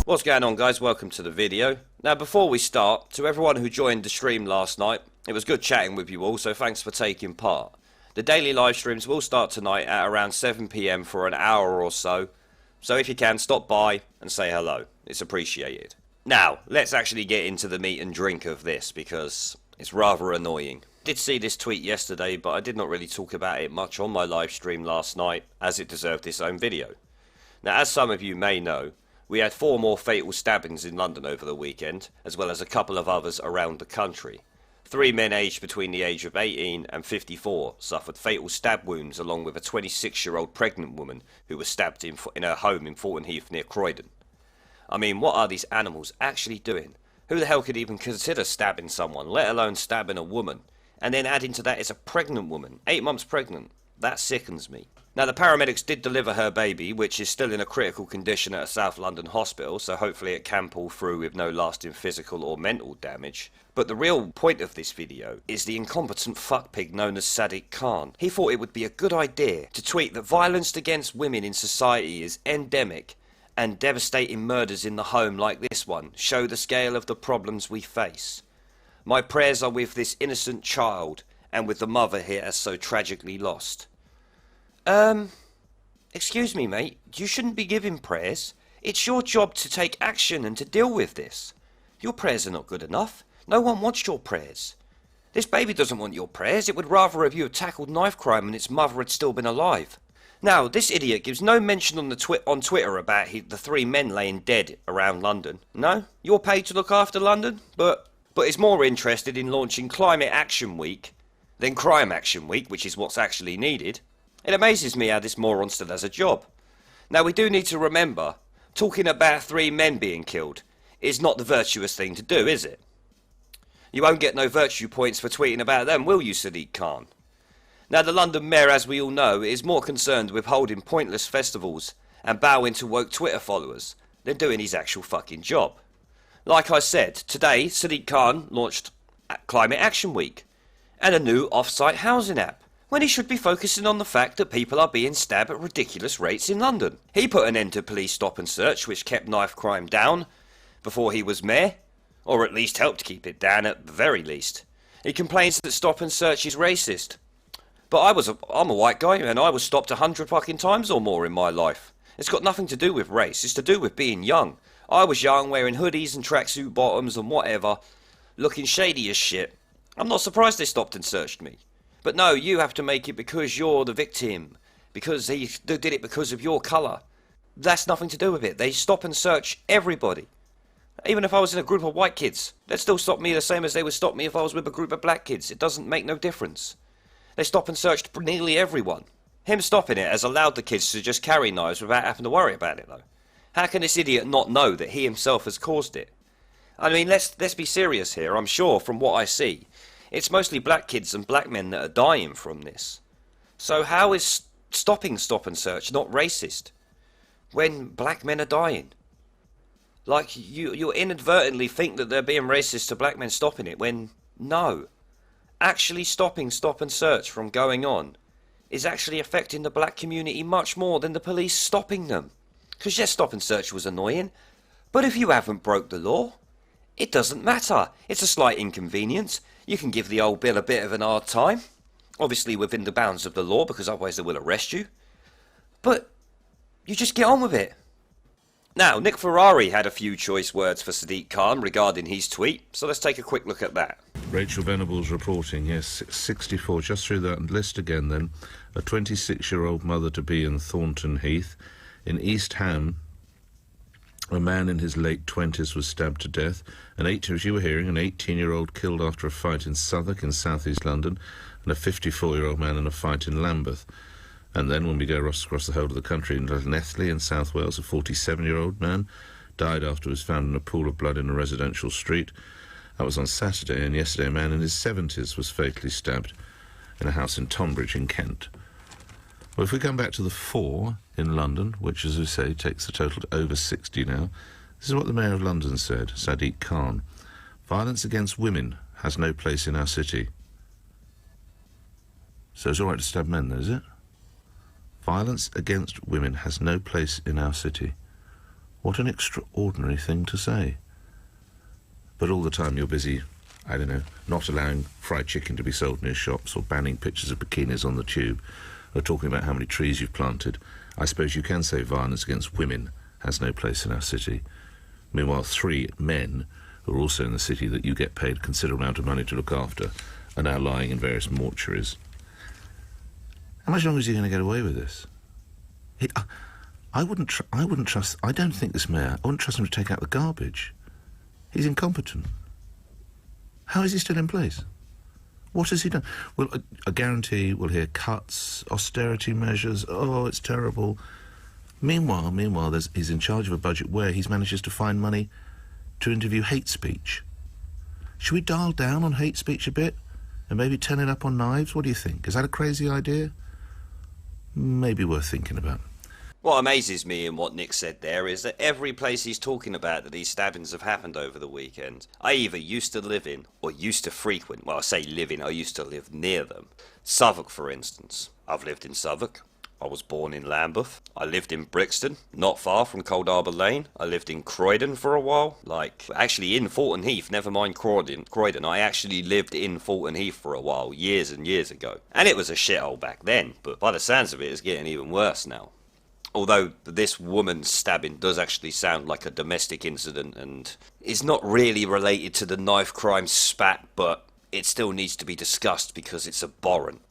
What's going on, guys? Welcome to the video. Now, before we start, to everyone who joined the stream last night, it was good chatting with you all, so thanks for taking part. The daily live streams will start tonight at around 7 PM for an hour or so, so if you can, stop by and say hello. It's appreciated. Now, let's actually get into the meat and drink of this, because it's rather annoying. I did see this tweet yesterday, but I did not really talk about it much on my live stream last night, as it deserved its own video. Now, as some of you may know, we had 4 more fatal stabbings in London over the weekend, as well as a couple of others around the country. 3 men aged between the age of 18 and 54 suffered fatal stab wounds, along with a 26-year-old pregnant woman who was stabbed in her home in Thornton Heath near Croydon. I mean, what are these animals actually doing? Who the hell could even consider stabbing someone, let alone stabbing a woman? And then adding to that, it's a pregnant woman, 8 months pregnant. That sickens me. Now, the paramedics did deliver her baby, which is still in a critical condition at a South London hospital, so hopefully it can pull through with no lasting physical or mental damage. But the real point of this video is the incompetent fuckpig known as Sadiq Khan. He thought it would be a good idea to tweet that violence against women in society is endemic, and devastating murders in the home like this one show the scale of the problems we face. My prayers are with this innocent child, and with the mother here so tragically lost. Excuse me, mate, you shouldn't be giving prayers. It's your job to take action and to deal with this. Your prayers are not good enough. No one wants your prayers. This baby doesn't want your prayers. It would rather have you had tackled knife crime and its mother had still been alive. Now, this idiot gives no mention on Twitter about the 3 men laying dead around London. No? You're paid to look after London? But is more interested in launching Climate Action Week than Crime Action Week, which is what's actually needed. It amazes me how this moron still has a job. Now, we do need to remember, talking about 3 men being killed is not the virtuous thing to do, is it? You won't get no virtue points for tweeting about them, will you, Sadiq Khan? Now, the London Mayor, as we all know, is more concerned with holding pointless festivals and bowing to woke Twitter followers than doing his actual fucking job. Like I said, today, Sadiq Khan launched Climate Action Week and a new off-site housing app, when he should be focusing on the fact that people are being stabbed at ridiculous rates in London. He put an end to police stop and search, which kept knife crime down before he was mayor, or at least helped keep it down at the very least. He complains that stop and search is racist. But I'm a white guy, and I was stopped 100 fucking times or more in my life. It's got nothing to do with race, it's to do with being young. I was young, wearing hoodies and tracksuit bottoms and whatever, looking shady as shit. I'm not surprised they stopped and searched me. But no, you have to make it because you're the victim, because he did it because of your colour. That's nothing to do with it. They stop and search everybody. Even if I was in a group of white kids, they'd still stop me the same as they would stop me if I was with a group of black kids. It doesn't make no difference. They stop and searched nearly everyone. Him stopping it has allowed the kids to just carry knives without having to worry about it, though. How can this idiot not know that he himself has caused it? I mean, let's be serious here. I'm sure, from what I see, it's mostly black kids and black men that are dying from this. So how is stopping stop and search not racist when black men are dying? Like, you inadvertently think that they're being racist to black men stopping it, when no. Actually stopping stop and search from going on is actually affecting the black community much more than the police stopping them. Because yes, stop and search was annoying, but if you haven't broke the law, it doesn't matter. It's a slight inconvenience. You can give the old Bill a bit of an hard time, obviously within the bounds of the law, because otherwise they will arrest you. But you just get on with it. Now, Nick Ferrari had a few choice words for Sadiq Khan regarding his tweet, so let's take a quick look at that. Rachel Venables reporting, yes, 64, just through that list again then, a 26-year-old mother-to-be in Thornton Heath. In East Ham, a man in his late 20s was stabbed to death. As you were hearing, an 18-year-old killed after a fight in Southwark in south-east London, and a 54-year-old man in a fight in Lambeth. And then when we go across the whole of the country, in Nethley in South Wales, a 47-year-old man died after he was found in a pool of blood in a residential street. That was on Saturday, and yesterday a man in his 70s was fatally stabbed in a house in Tonbridge in Kent. Well, if we come back to the 4 in London, which, as we say, takes the total to over 60 now, this is what the Mayor of London said, Sadiq Khan. Violence against women has no place in our city. So it's all right to stab men, though, is it? Violence against women has no place in our city. What an extraordinary thing to say. But all the time you're busy, I don't know, not allowing fried chicken to be sold near shops, or banning pictures of bikinis on the tube, or talking about how many trees you've planted. I suppose you can say violence against women has no place in our city. Meanwhile, 3 men who are also in the city that you get paid a considerable amount of money to look after are now lying in various mortuaries. How much longer is he going to get away with this? I wouldn't trust... I don't think this mayor... I wouldn't trust him to take out the garbage. He's incompetent. How is he still in place? What has he done? Well, I guarantee we'll hear cuts, austerity measures. Oh, it's terrible. Meanwhile, he's in charge of a budget where he manages to find money to interview hate speech. Should we dial down on hate speech a bit and maybe turn it up on knives? What do you think? Is that a crazy idea? Maybe worth thinking about. What amazes me in what Nick said there is that every place he's talking about that these stabbings have happened over the weekend, I either used to live in or used to frequent. Well, I say live in, I used to live near them. Southwark, for instance. I've lived in Southwark. I was born in Lambeth. I lived in Brixton, not far from Cold Harbour Lane. I lived in Croydon for a while, actually in Fulton Heath, never mind Croydon. I actually lived in Fulton Heath for a while, years and years ago. And it was a shithole back then, but by the sounds of it, it's getting even worse now. Although this woman's stabbing does actually sound like a domestic incident and is not really related to the knife crime spat, but it still needs to be discussed because it's abhorrent.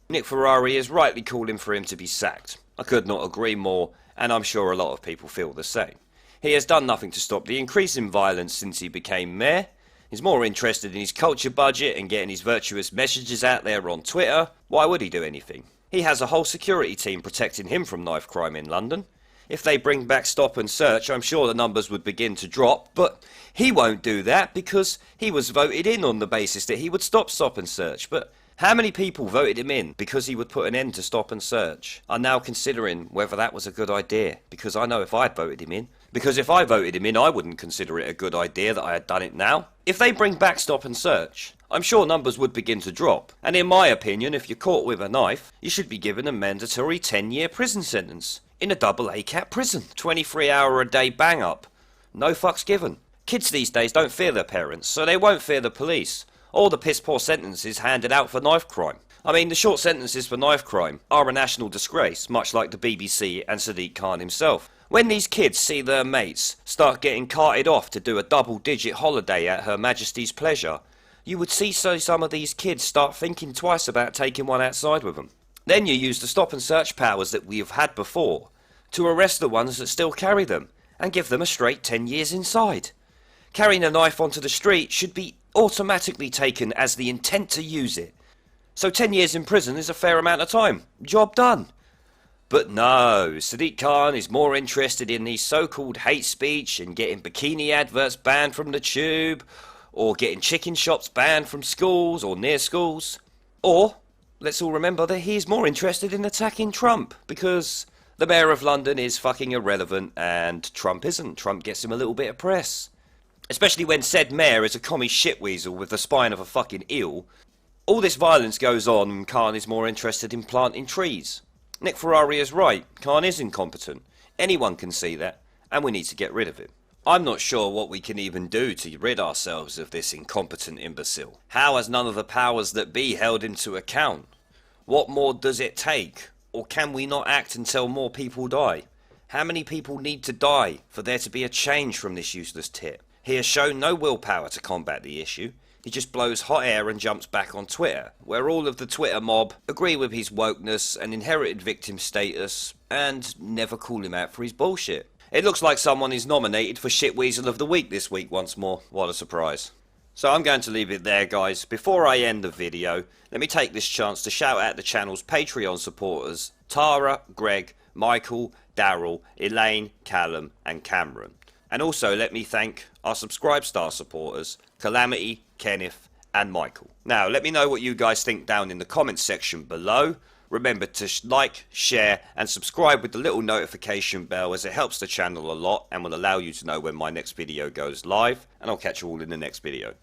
Nick Ferrari is rightly calling for him to be sacked. I could not agree more, and I'm sure a lot of people feel the same. He has done nothing to stop the increase in violence since he became mayor. He's more interested in his culture budget and getting his virtuous messages out there on Twitter. Why would he do anything? He has a whole security team protecting him from knife crime in London. If they bring back stop and search, I'm sure the numbers would begin to drop, but he won't do that because he was voted in on the basis that he would stop and search. But how many people voted him in because he would put an end to stop and search are now considering whether that was a good idea? Because I know if I'd voted him in. Because if I voted him in, I wouldn't consider it a good idea that I had done it now. If they bring back stop and search, I'm sure numbers would begin to drop. And in my opinion, if you're caught with a knife, you should be given a mandatory 10-year prison sentence. In a double ACAT prison. 23-hour-a-day bang-up. No fucks given. Kids these days don't fear their parents, so they won't fear the police. Or the piss-poor sentences handed out for knife crime. I mean, the short sentences for knife crime are a national disgrace, much like the BBC and Sadiq Khan himself. When these kids see their mates start getting carted off to do a double-digit holiday at Her Majesty's pleasure, you would see some of these kids start thinking twice about taking one outside with them. Then you use the stop and search powers that we have had before to arrest the ones that still carry them and give them a straight 10 years inside. Carrying a knife onto the street should be automatically taken as the intent to use it. So 10 years in prison is a fair amount of time. Job done. But no, Sadiq Khan is more interested in these so-called hate speech and getting bikini adverts banned from the tube, or getting chicken shops banned from schools or near schools. Or, let's all remember that he's more interested in attacking Trump, because the Mayor of London is fucking irrelevant and Trump isn't. Trump gets him a little bit of press. Especially when said mayor is a commie shitweasel with the spine of a fucking eel. All this violence goes on and Khan is more interested in planting trees. Nick Ferrari is right. Khan is incompetent. Anyone can see that, and we need to get rid of him. I'm not sure what we can even do to rid ourselves of this incompetent imbecile. How has none of the powers that be held into account? What more does it take? Or can we not act until more people die? How many people need to die for there to be a change from this useless tit? He has shown no willpower to combat the issue. He just blows hot air and jumps back on Twitter, where all of the Twitter mob agree with his wokeness and inherited victim status, and never call him out for his bullshit. It looks like someone is nominated for Shitweasel of the Week this week once more. What a surprise. So I'm going to leave it there, guys. Before I end the video, let me take this chance to shout out the channel's Patreon supporters, Tara, Greg, Michael, Darrell, Eliane, Callum and Cameron. And also let me thank our Subscribe Star supporters, Kalamty, Kenneth and Michael. Now, let me know what you guys think down in the comments section below. Remember to like, share and subscribe with the little notification bell, as it helps the channel a lot and will allow you to know when my next video goes live. And I'll catch you all in the next video.